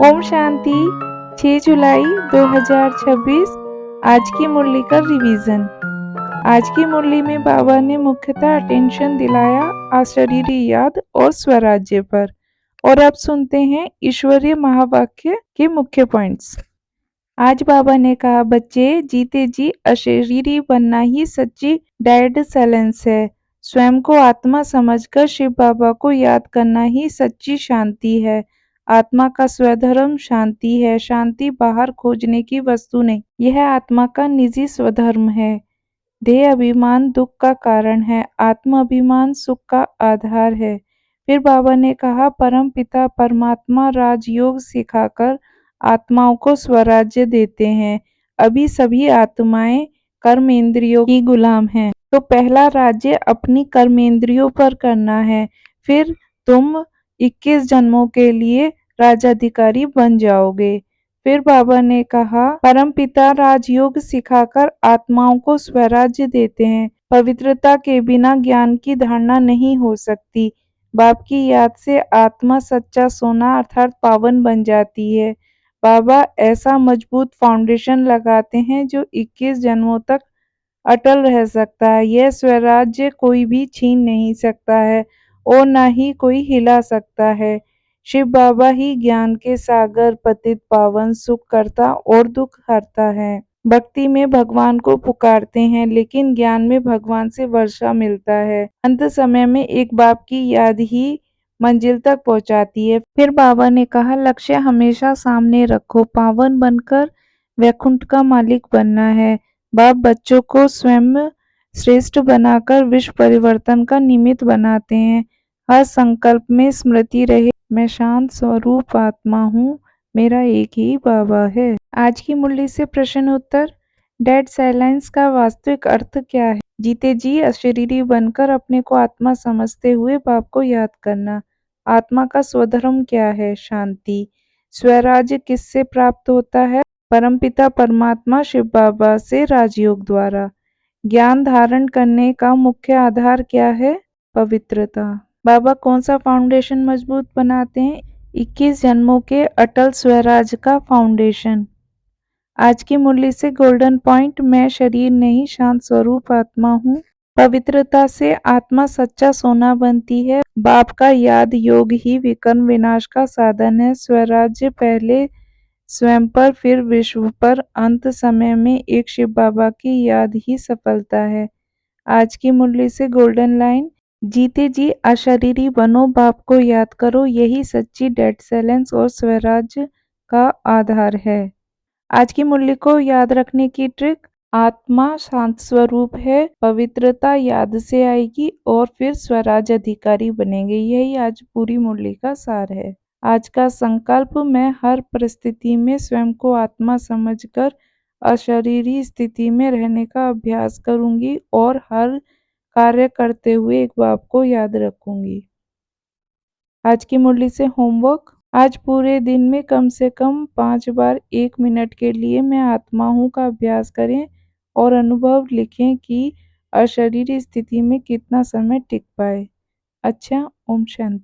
ओम शांति। 6 जुलाई 2026। आज की मुरली का रिवीजन। आज की मुरली में बाबा ने मुख्यतः अटेंशन दिलाया अशरीरी याद और स्वराज्य पर। और अब सुनते हैं ईश्वरीय महावाक्य के मुख्य पॉइंट्स। आज बाबा ने कहा, बच्चे, जीते जी अशरीरी बनना ही सच्ची डेड साइलेंस है। स्वयं को आत्मा समझकर शिव बाबा को याद करना ही सच्ची शांति है। आत्मा का स्वधर्म शांति है। शांति बाहर खोजने की वस्तु नहीं, यह आत्मा का निजी स्वधर्म है। देह अभिमान दुख का कारण है, आत्म अभिमान सुख का आधार है। फिर बाबा ने कहा, परम पिता परमात्मा राजयोग सिखाकर आत्माओं को स्वराज्य देते हैं। अभी सभी आत्माएं कर्मेंद्रियों की गुलाम हैं, तो पहला राज्य अपनी कर्मेंद्रियों पर करना है। फिर तुम 21 जन्मों के लिए राजाधिकारी बन जाओगे। फिर बाबा ने कहा, परमपिता राजयोग सिखाकर आत्माओं को स्वराज्य देते हैं। पवित्रता के बिना ज्ञान की धारणा नहीं हो सकती। बाप की याद से आत्मा सच्चा सोना अर्थात पावन बन जाती है। बाबा ऐसा मजबूत फाउंडेशन लगाते हैं जो 21 जन्मों तक अटल रह सकता है। यह स्वराज्य कोई भी छीन नहीं सकता है और न ही कोई हिला सकता है। शिव बाबा ही ज्ञान के सागर, पतित पावन, सुख करता और दुख हरता है। भक्ति में भगवान को पुकारते हैं, लेकिन ज्ञान में भगवान से वर्षा मिलता है। अंत समय में एक बाप की याद ही मंजिल तक पहुंचाती है। फिर बाबा ने कहा, लक्ष्य हमेशा सामने रखो, पावन बनकर वैकुंठ का मालिक बनना है। बाप बच्चों को स्वयं श्रेष्ठ बनाकर विश्व परिवर्तन का निमित्त बनाते हैं। हर संकल्प में स्मृति रहे, मैं शांत स्वरूप आत्मा हूँ, मेरा एक ही बाबा है। आज की मुरली से प्रश्न उत्तर। डेड साइलेंस का वास्तविक अर्थ क्या है? जीते जी अशरीरी बनकर अपने को आत्मा समझते हुए बाप को याद करना। आत्मा का स्वधर्म क्या है? शांति। स्वराज्य किससे प्राप्त होता है? परमपिता परमात्मा शिव बाबा से राजयोग द्वारा। ज्ञान धारण करने का मुख्य आधार क्या है? पवित्रता। बाबा कौन सा फाउंडेशन मजबूत बनाते हैं? 21 जन्मों के अटल स्वराज का फाउंडेशन। आज की मुरली से गोल्डन पॉइंट, मैं शरीर नहीं शांत स्वरूप आत्मा हूँ। पवित्रता से आत्मा सच्चा सोना बनती है। बाप का याद योग ही विकर्म विनाश का साधन है। स्वराज्य पहले स्वयं पर फिर विश्व पर, अंत समय में एक शिव बाबा की याद ही सफलता है। आज की मुरली से गोल्डन लाइन, जीते जी अशरीरी बनो, बाप को याद करो, यही सच्ची डेड साइलेंस और स्वराज्य का आधार है। आज की मुरली को याद रखने की ट्रिक, आत्मा शांत स्वरूप है, पवित्रता याद से आएगी और फिर स्वराज अधिकारी बनेंगे। यही आज पूरी मुरली का सार है। आज का संकल्प, मैं हर परिस्थिति में स्वयं को आत्मा समझकर अशरीरी स्थिति में रहने का अभ्यास करूंगी और हर कार्य करते हुए एक बाप को याद रखूंगी। आज की मुरली से होमवर्क, आज पूरे दिन में कम से कम 5 बार 1 मिनट के लिए मैं आत्मा हूँ का अभ्यास करें और अनुभव लिखें कि अशरीरी स्थिति में कितना समय टिक पाए। अच्छा, ओम शांति।